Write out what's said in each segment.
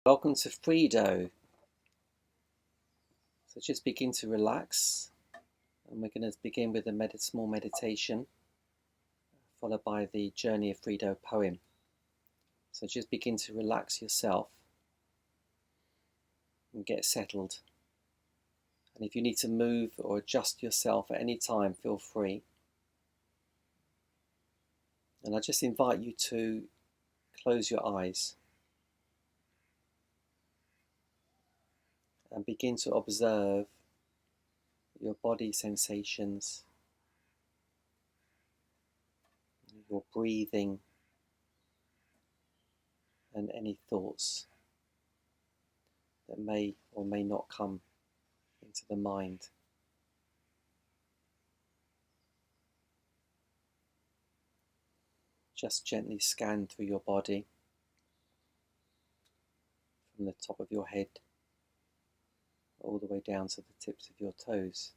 Welcome to Frido. So just begin to relax, and we're going to begin with a small meditation followed by the Journey of Frido poem. So just begin to relax yourself and get settled. And if you need to move or adjust yourself at any time, feel free. And I just invite you to close your eyes and begin to observe your body sensations, your breathing, and any thoughts that may or may not come into the mind. Just gently scan through your body from the top of your head all the way down to the tips of your toes.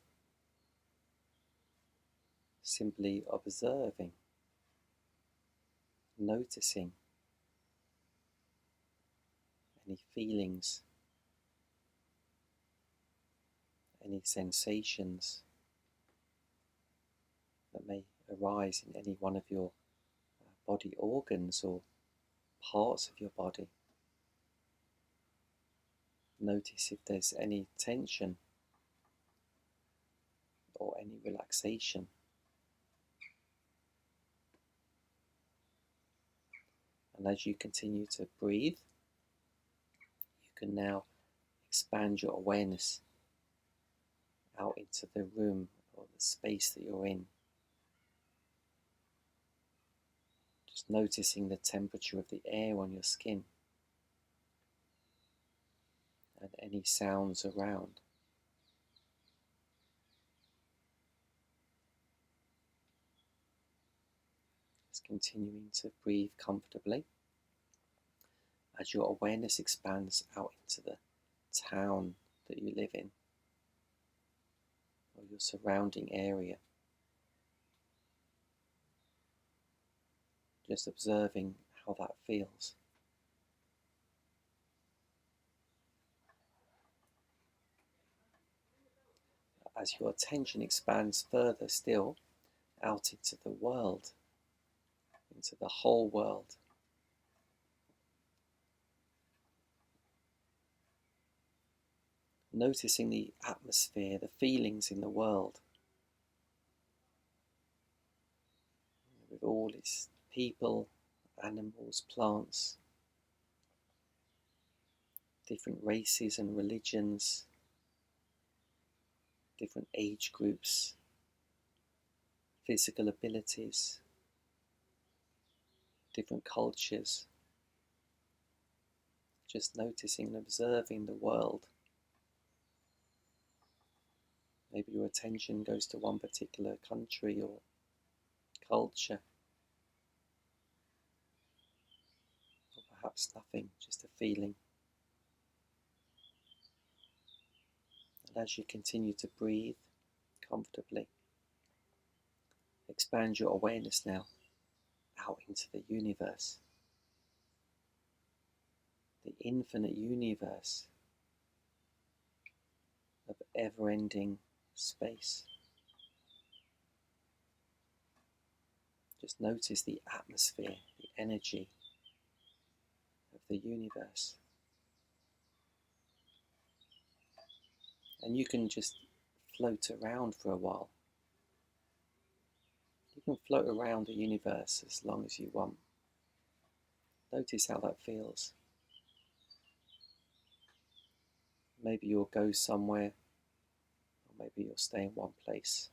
Simply observing, noticing any feelings, any sensations that may arise in any one of your body organs or parts of your body. Notice if there's any tension or any relaxation. And as you continue to breathe, you can now expand your awareness out into the room or the space that you're in. Just noticing the temperature of the air on your skin and any sounds around. Just continuing to breathe comfortably as your awareness expands out into the town that you live in or your surrounding area. Just observing how that feels. As your attention expands further still out into the world, into the whole world, noticing the atmosphere, the feelings in the world, with all its people, animals, plants, different races and religions, different age groups, physical abilities, different cultures. Just noticing and observing the world. Maybe your attention goes to one particular country or culture, or perhaps nothing, just a feeling. And as you continue to breathe comfortably, expand your awareness now out into the universe, the infinite universe of ever-ending space. Just notice the atmosphere, the energy of the universe. And you can just float around for a while. You can float around the universe as long as you want. Notice how that feels. Maybe you'll go somewhere, or maybe you'll stay in one place.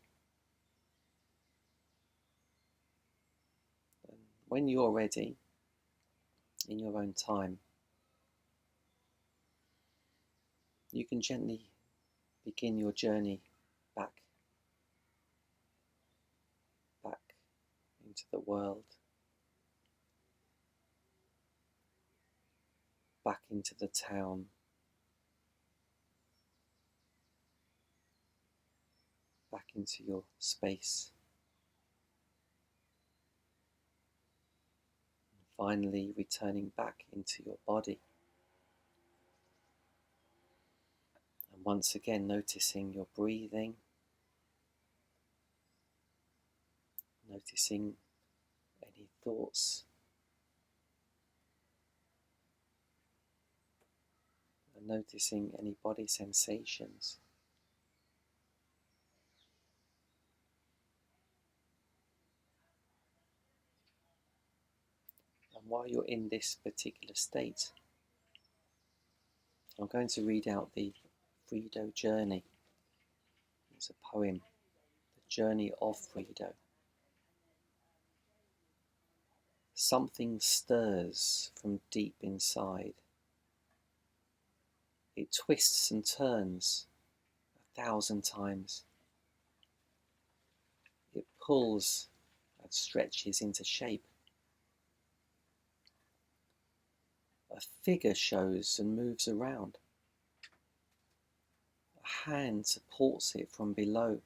And when you're ready, in your own time, you can gently begin your journey back into the world, back into the town, back into your space, and finally returning back into your body. once again noticing your breathing, noticing any thoughts, and noticing any body sensations. And while you're in this particular state, I'm going to read out the Frido Journey. It's a poem, The Journey of Frido. Something stirs from deep inside. It twists and turns 1,000 times. It pulls and stretches into shape. A figure shows and moves around. A hand supports it from below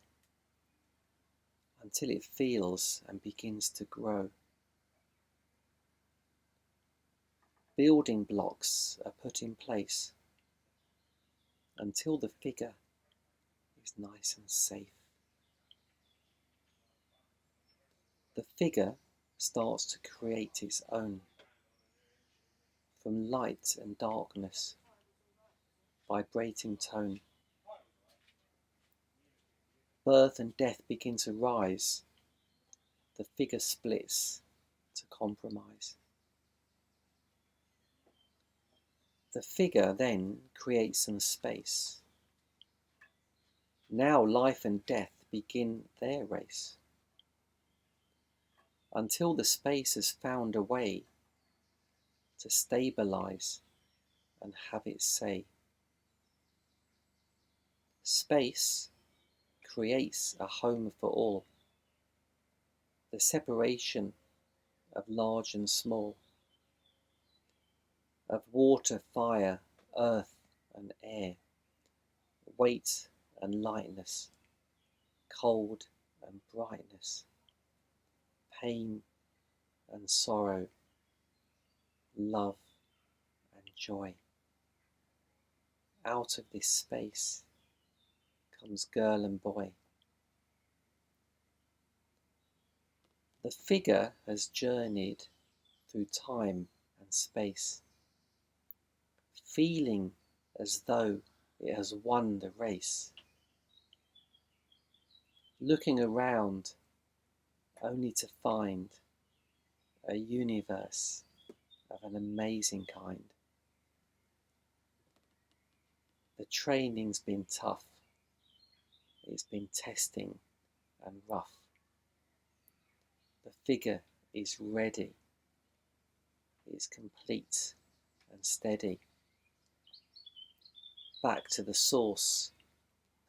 until it feels and begins to grow. Building blocks are put in place until the figure is nice and safe. The figure starts to create its own, from light and darkness, vibrating tone. Birth and death begin to rise. The figure splits to compromise. The figure then creates some space. Now life and death begin their race, until the space has found a way to stabilize and have its say. Space creates a home for all. The separation of large and small, of water, fire, earth and air, weight and lightness, cold and brightness, pain and sorrow, love and joy. Out of this space comes girl and boy. The figure has journeyed through time and space, feeling as though it has won the race, looking around only to find a universe of an amazing kind. The training's been tough, it's been testing and rough. The figure is ready, it's complete and steady. Back to the source,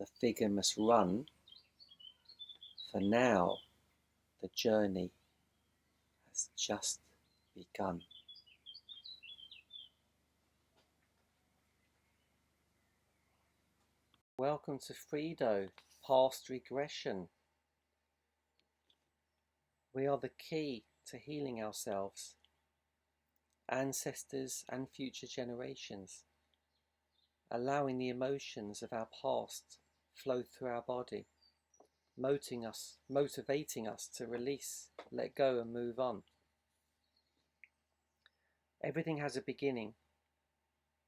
the figure must run, for now the journey has just begun. Welcome to Frido, past regression. We are the key to healing ourselves, ancestors and future generations, allowing the emotions of our past flow through our body, motivating us to release, let go and move on. Everything has a beginning,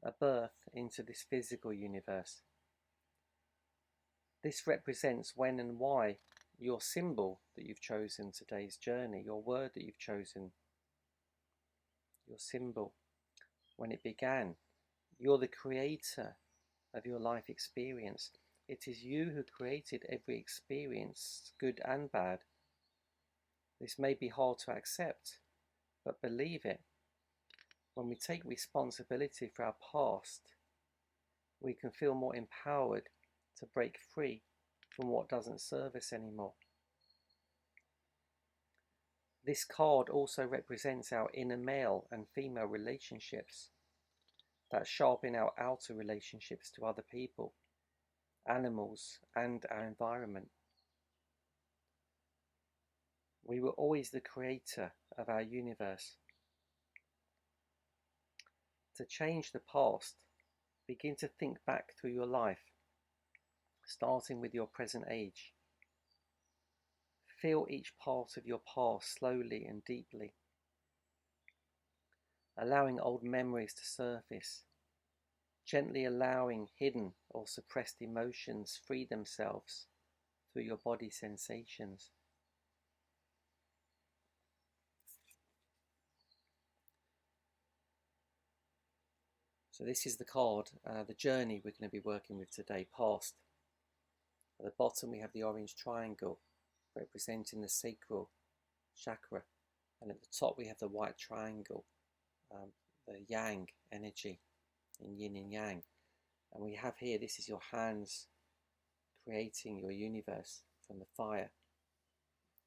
a birth into this physical universe. This represents when and why your symbol that you've chosen today's journey, your word that you've chosen, your symbol, when it began. You're the creator of your life experience. It is you who created every experience, good and bad. This may be hard to accept, but believe it. When we take responsibility for our past, we can feel more empowered to break free from what doesn't serve us anymore. This card also represents our inner male and female relationships that sharpen our outer relationships to other people, animals, and our environment. We were always the creator of our universe. To change the past, begin to think back through your life starting with your present age. Feel each part of your past slowly and deeply, allowing old memories to surface, gently allowing hidden or suppressed emotions free themselves through your body sensations. So this is the card, the journey we're going to be working with today, past. At the bottom we have the orange triangle representing the sacral chakra, and at the top we have the white triangle, the yang energy in yin and yang. And we have here, this is your hands creating your universe from the fire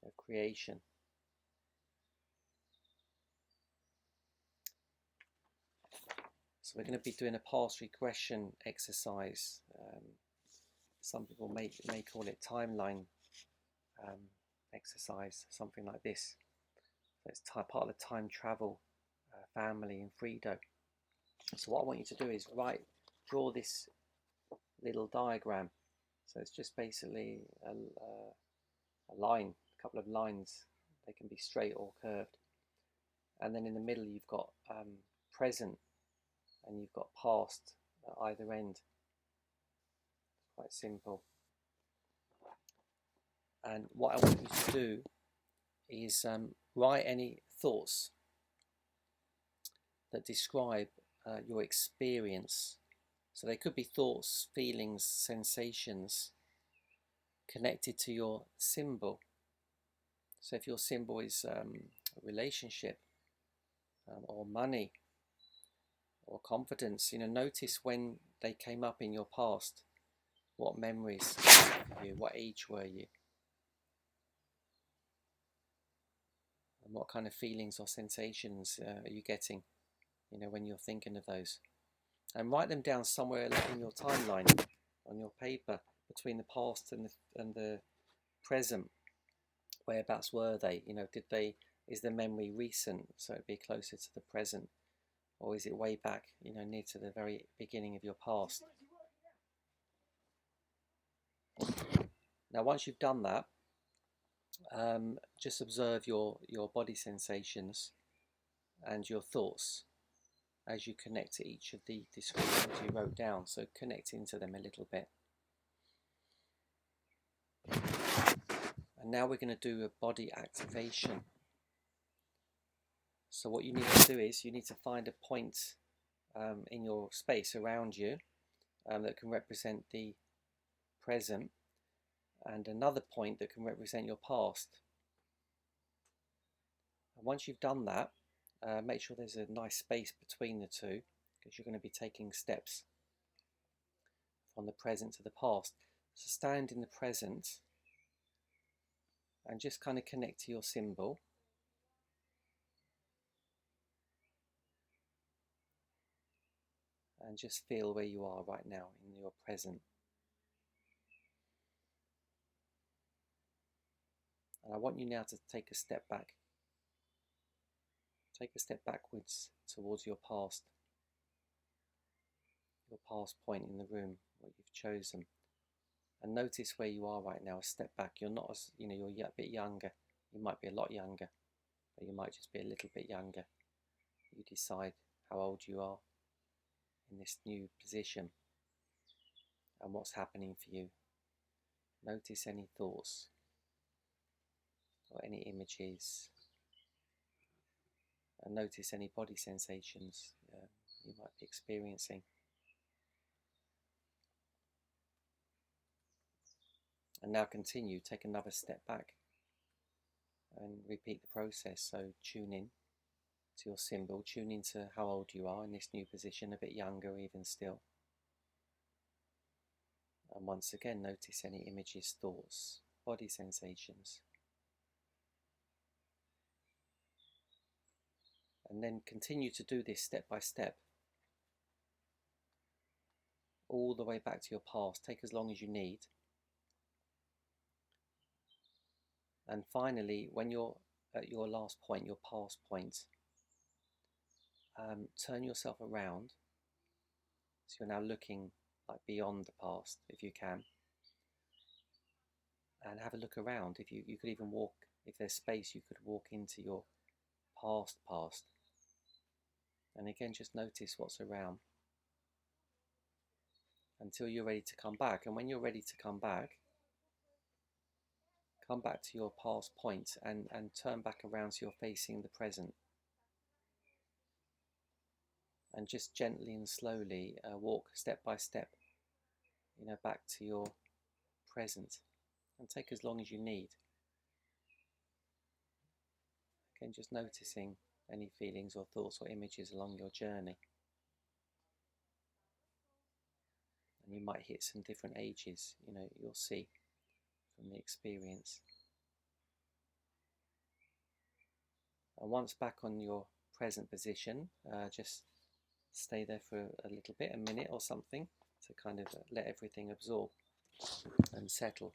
of creation. So we're going to be doing a past regression exercise. Some people may call it timeline exercise, something like this. So it's part of the time travel family in Fredo. So what I want you to do is draw this little diagram. So it's just basically a line, a couple of lines. They can be straight or curved. And then in the middle you've got present, and you've got past at either end. Quite simple. And what I want you to do is write any thoughts that describe your experience. So they could be thoughts, feelings, sensations connected to your symbol. So if your symbol is a relationship or money or confidence, notice when they came up in your past. What memories were you? What age were you? And what kind of feelings or sensations are you getting, when you're thinking of those? And write them down somewhere in your timeline, on your paper, between the past and the present. Whereabouts were they? Is the memory recent, so it'd be closer to the present, or is it way back, near to the very beginning of your past? Now, once you've done that, just observe your body sensations and your thoughts as you connect to each of the descriptions you wrote down. So connect into them a little bit. And now we're going to do a body activation. So what you need to do is you need to find a point in your space around you that can represent the present, and another point that can represent your past. And once you've done that, make sure there's a nice space between the two, because you're going to be taking steps from the present to the past. So stand in the present and just kind of connect to your symbol. And just feel where you are right now in your present. And I want you now to take a step back. Take a step backwards towards your past point in the room, what you've chosen. And notice where you are right now, a step back. You're not as, you're a bit younger. You might be a lot younger, but you might just be a little bit younger. You decide how old you are in this new position and what's happening for you. Notice any thoughts or any images, and notice any body sensations you might be experiencing. And now continue, take another step back and repeat the process. So tune in to your symbol, tune into how old you are in this new position, a bit younger even still. And once again, notice any images, thoughts, body sensations. And then continue to do this step by step, all the way back to your past. Take as long as you need. And finally, when you're at your last point, your past point, turn yourself around. So you're now looking like beyond the past, if you can. and have a look around. If you could even walk, if there's space, you could walk into your past, and again just notice what's around until you're ready to come back. And when you're ready to come back to your past point and turn back around so you're facing the present, and just gently and slowly walk step by step, back to your present, and take as long as you need. Again, just noticing any feelings or thoughts or images along your journey. And you might hit some different ages, you'll see from the experience. And once back on your present position, just stay there for a little bit, a minute or something, to kind of let everything absorb and settle.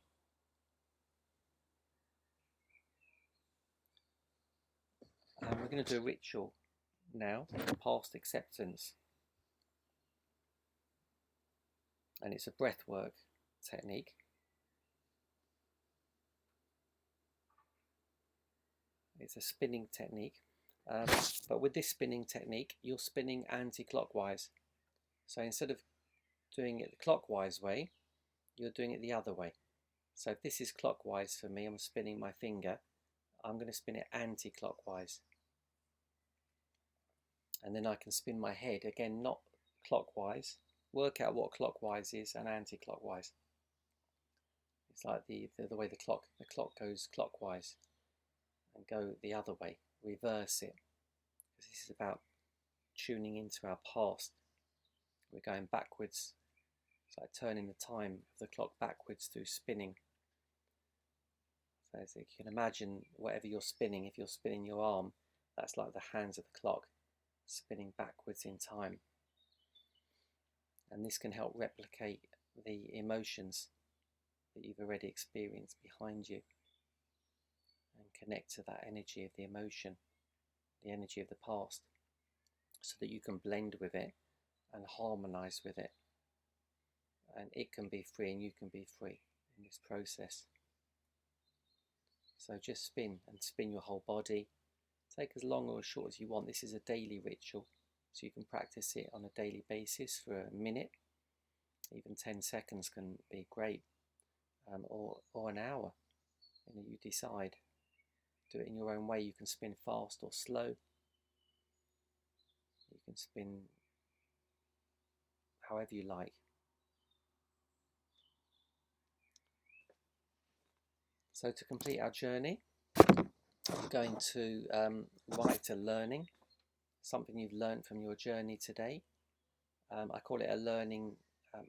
And we're going to do a ritual now, past acceptance. And it's a breathwork technique. It's a spinning technique. But with this spinning technique, you're spinning anti-clockwise. So instead of doing it the clockwise way, you're doing it the other way. So if this is clockwise for me, I'm spinning my finger, I'm going to spin it anti-clockwise. And then I can spin my head, again, not clockwise. Work out what clockwise is and anti-clockwise. It's like the way the clock goes clockwise, and go the other way, reverse it. Because this is about tuning into our past. We're going backwards. It's like turning the time of the clock backwards through spinning. So as you can imagine, whatever you're spinning, if you're spinning your arm, that's like the hands of the clock spinning backwards in time. And this can help replicate the emotions that you've already experienced behind you, and connect to that energy of the emotion, the energy of the past, so that you can blend with it and harmonize with it. And it can be free and you can be free in this process. So just spin, and spin your whole body. Take as long or as short as you want. This is a daily ritual, so you can practice it on a daily basis for a minute. Even 10 seconds can be great, or an hour. You decide. Do it in your own way. You can spin fast or slow. You can spin however you like. So to complete our journey, I'm going to write a learning, something you've learned from your journey today. I call it a learning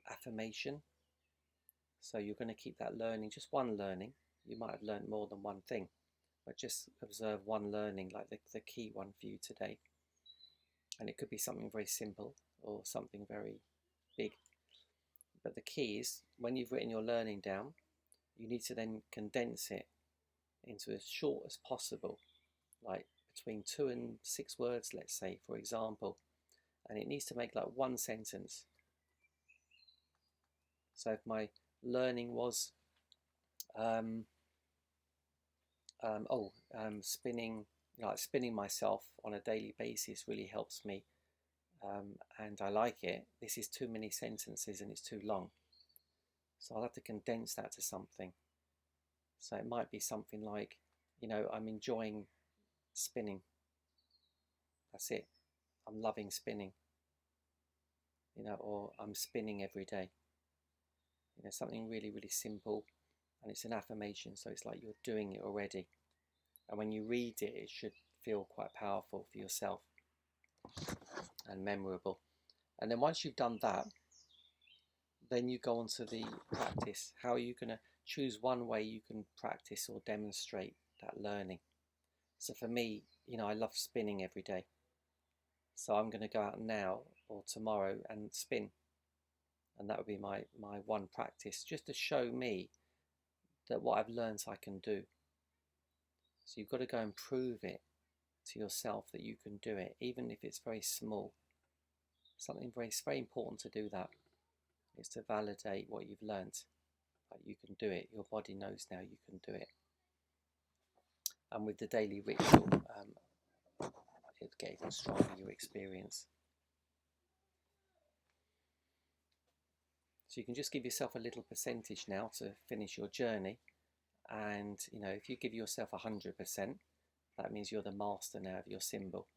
affirmation. So you're going to keep that learning, just one learning. You might have learned more than one thing, but just observe one learning, like the key one for you today. And it could be something very simple or something very big. But the key is, when you've written your learning down, you need to then condense it into as short as possible, like between 2 and 6 words, let's say, for example. And it needs to make like one sentence. So if my learning was spinning myself on a daily basis really helps me, and I like it. This is too many sentences and it's too long, so I'll have to condense that to something. So it might be something like, I'm enjoying spinning. That's it. I'm loving spinning. Or I'm spinning every day. Something really, really simple, and it's an affirmation, so it's like you're doing it already. And when you read it, it should feel quite powerful for yourself and memorable. And then once you've done that, then you go on to the practice. How are you going to choose one way you can practice or demonstrate that learning? So for me, I love spinning every day. So I'm going to go out now or tomorrow and spin. And that would be my one practice, just to show me that what I've learned I can do. So you've got to go and prove it to yourself that you can do it, even if it's very small. It's very important to do that, is to validate what you've learnt. Like you can do it. Your body knows now you can do it. And with the daily ritual, it'll get even stronger, your experience. So you can just give yourself a little percentage now to finish your journey. And, you know, if you give yourself 100%, that means you're the master now of your symbol.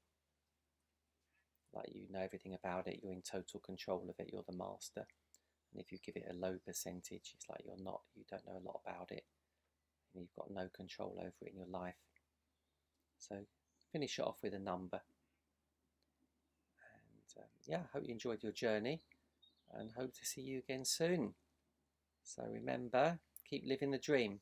Like you know everything about it, you're in total control of it, you're the master. And if you give it a low percentage, it's like you don't know a lot about it. And you've got no control over it in your life. So finish it off with a number. And yeah, I hope you enjoyed your journey and hope to see you again soon. So remember, keep living the dream.